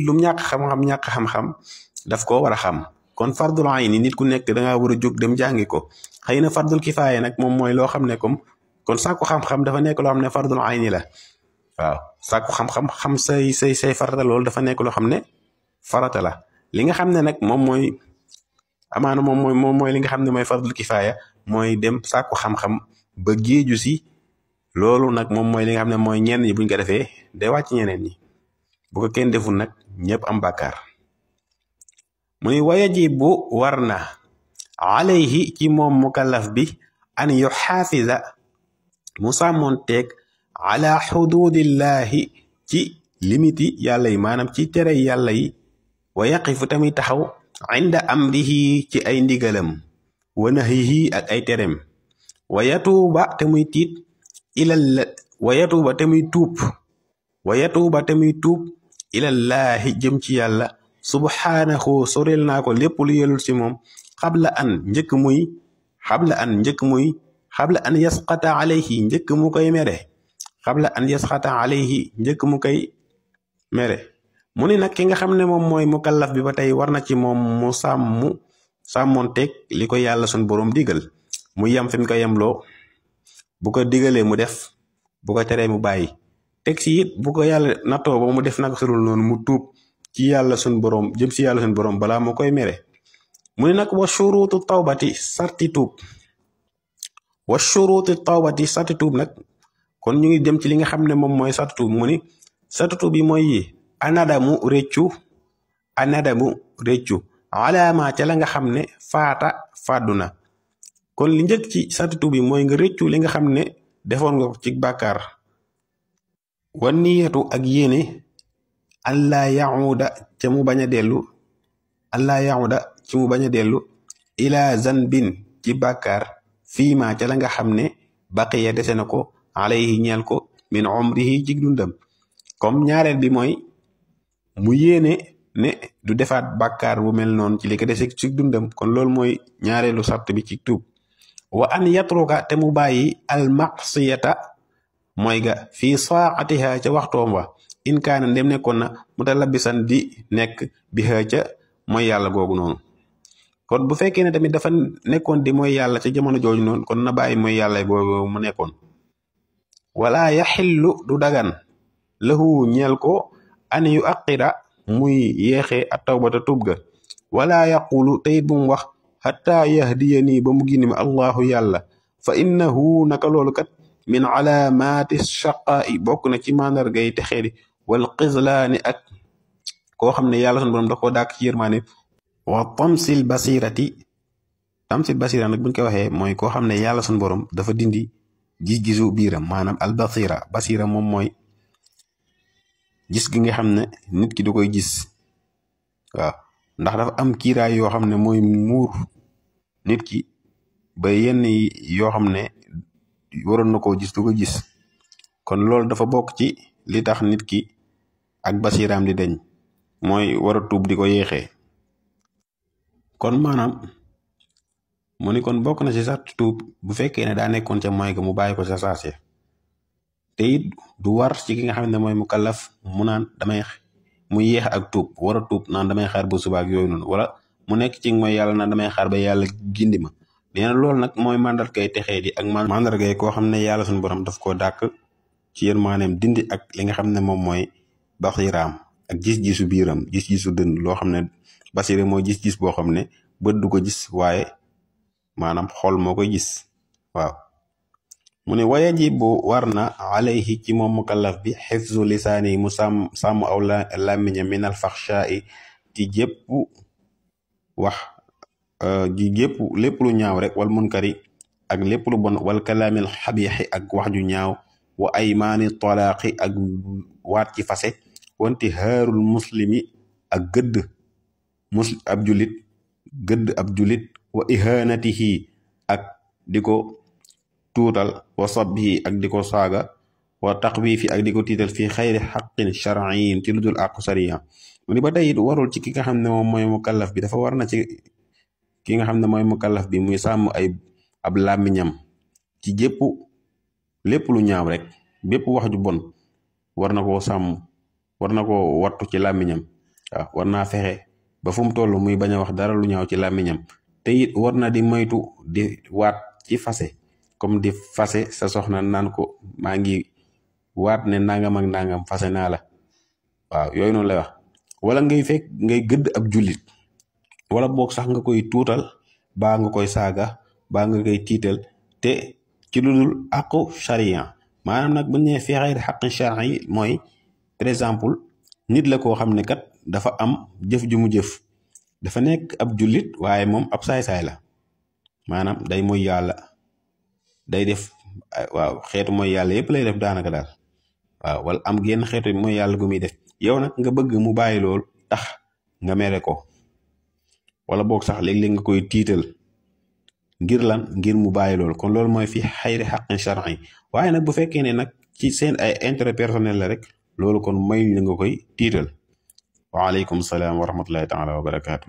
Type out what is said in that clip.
lum ñàkk xam-xam daf ko war a xam kon fardul ayni nit ku nekk da ngaa war a jóg dem jàngi ko xëy na fardul kifaaya nag moom mooy loo xam ne comme kon sàkku xam-xam dafa nekk loo xam ne fardul ayni la waaw sàkku xam-xam xam say farata loolu dafa nekk loo xam ne farata la li nga xam ne nag moom mooy amaana moom mooy li nga xam ne mooy fardul kifaaya mooy dem sàkku xam-xam ba géeju si loolu nag moom mooy li nga xam ne mooy ñenn ñi buñ ko defee day wàcc ñeneen ñi bu ko kenn deful nag ñëpp am bàkkaar mu ni wayajibu war na alayhi ci moom mukallaf bi an yuxaafisa mu sàmmoonteeg ala xududillahi ci limiti yàlla yi maanaam ci tere yàlla yi wa yaqifu tamit taxaw inda amrihi ci ay ndigalam wa nahyihi ak ay terem wa yatuuba te muy tiit wa yatuuba te muy tuub ilallahi jëm ci yàlla subhaanahu sorel naa ko lépp lu yelul ci moom xabla an yasqata alayhi njëkk mu koy mere mu ni nag ki nga xam ne moom mooy mukallaf bi ba tey war na ci moom mu sàmmonteeg li ko yàlla sun boroom digal mu yem fi mu ko yemloo bu ko digalee mu def bu ko teree mu bàyyi teg si it bu ko yàlla nattoo ba mu def naka surul noonu mu tuub ci yàlla sun boroom jëm si yàlla sun boroom balaa mu koy mere mu ni nag wa shuruutu tawbati sarti tuub nag kon ñu ngi dem ci li nga xam ne moom mooy sarti tuub mu ni sarti tuub bi mooy yi anadamu réccu alaama ca la nga xam ne fàddu na kon li njëkk ci sarti tuub bi mooy nga réccu li nga xam ne defoon nga ko ci bàkkaar wa niyatu ak yéene allaa yahuda ci mu bañ a dellu ila zanbin ci bàkkaar fiima ca la nga xam ne baqiya dese na ko alayhi ñeel ko min umrihi ci dundam comme ñaareel bi mooy mu yéene ne du defaat bàkkaar bu mel noonu ci li ko dese ci dundam kon loolu mooy ñaareelu sart bi ci tuub wa an yatruka te mu bàyyi al maqsiyata mooy ga fii saaqatiha ca waxtoom wa in kaana ndem nekkoon na mutalabisan di nekk bi ca mooy yàlla googu noonu kon bu fekkee ne tamit dafa nekkoon di mooy yàlla ca jamono jooju noonu kon na bàyyi mooy yàlla boobu mu nekkoon wala yaxillu du dagan lahu ñeel ko an yu aqira muy yeexee a tawbata tuub ga wala yaqulu teyit bu mu wax xatta yahdiyani ba mu ginni ma allahu yàlla fa innahu naka loolu kat min alaamaati shaqaa'i bokk na ci mandarga yi texeedi wal xislaani ak koo xam ne yàlla sunu borom da koo dàkk ci yërmaane wa tamsil basira nag buñ ko waxee mooy koo xam ne yàlla sunu borom dafa dindi gis-gisu biiram maanaam al basira moom mooy gis gi nga xam ne nit ki du koy gis waaw ndax dafa am kiiraay yoo xam ne mooy muur nit ki ba yenn yoo xam ne waroon na koo gis du ko gis kon loolu dafa bokk ci li tax nit ki ak basiraam di deñ mooy war a tuub di ko yeexee kon maanaam mu ni kon bokk na ci sax tuub bu fekkee ne daa nekkoon ca mooy ga mu bàyyi ko sa saase te it du war ci ki nga xam ne mooy mukallaf mu naan mu yéex ak tuub war a tuub naan damay xaar ba suba ak yooyu noonu wala mu nekk ci mooy yàlla naan damay xaar ba yàlla gindi ma nee na loolu nag mooy mandargay texee di ak mandargay koo xam ne yàlla suñu borom daf koo dàkk ci yërmaaneem dindi ak li nga xam ne moom mooy basiraam ak gis-gisu biiram gis-gisu dënn loo xam ne basira mooy gis-gis boo xam ne bët du ko gis waaye maanaam xol moo koy gis waaw mu ne wayajibu war na alayhi ci moom mukallaf bi xifzu lisaani mu sàmm aw làmmiña minal faxshaai ci jépp wax ji gépp lépp lu ñaaw rek wal munkari ak lépp lu bon wal kalaamil xabiixi ak wax ju ñaaw wa aymaani talaaqi ak waat ci fase wanti haarul muslimi ak gëdd ab julit wa ihanatihi ak di ko tuutal wa sabbihi ak di ko saaga wa taqwifi ak di ko tiital fii xayri xaqin shar'iyyin ci lu dul àqu sariya mu ni ba tey it warul ci ki nga xam ne moom mooy mukallaf bi dafa war na ci ki nga xam ne mooy mukallaf bi muy sàmm ab làmmiñam ci lépp lu ñaaw rek bépp wax ju bon war na koo sàmm war na koo wattu ci làmmiñam waaw war naa fexe ba fu mu toll muy bañ a wax dara lu ñaaw ci làmmiñam te it war na di moytu di waat ci fase comme di fase sa soxna naan ko maa ngi waat ne nangam ak nangam fase naa la waaw yooyu noonu lay wax. wala ngay fekk ngay gëdd ab jullit wala boog sax nga koy tuutal baa nga koy saaga baa nga koy tiital te ci lu dul àqu charia maanaam nag bu ñu nee fii xayri xaqi charia yi mooy par exemple nit la koo xam ne kat dafa am jëf ju mu jëf dafa nekk ab jullit waaye moom ab saay-saay la maanaam day mooy yàlla day def waaw xeetu mooy yàlla yëpp lay def daanaka daal waaw wala am genn xeetu mooy yàlla gu muy def yow nag nga bëgg mu bàyyi lool tax nga mere ko wala boog sax léeg-léeg nga koy tiital ngir lan ngir mu bàyyi lool kon loolu mooy fi xayri xaqin shar'i waaye nag bu fekkee ne nag ci seen ay intérêt personnel la rek loolu kon may la nga koy tiital waaleykum salaam wa rahmatullahi taala wa barakaatu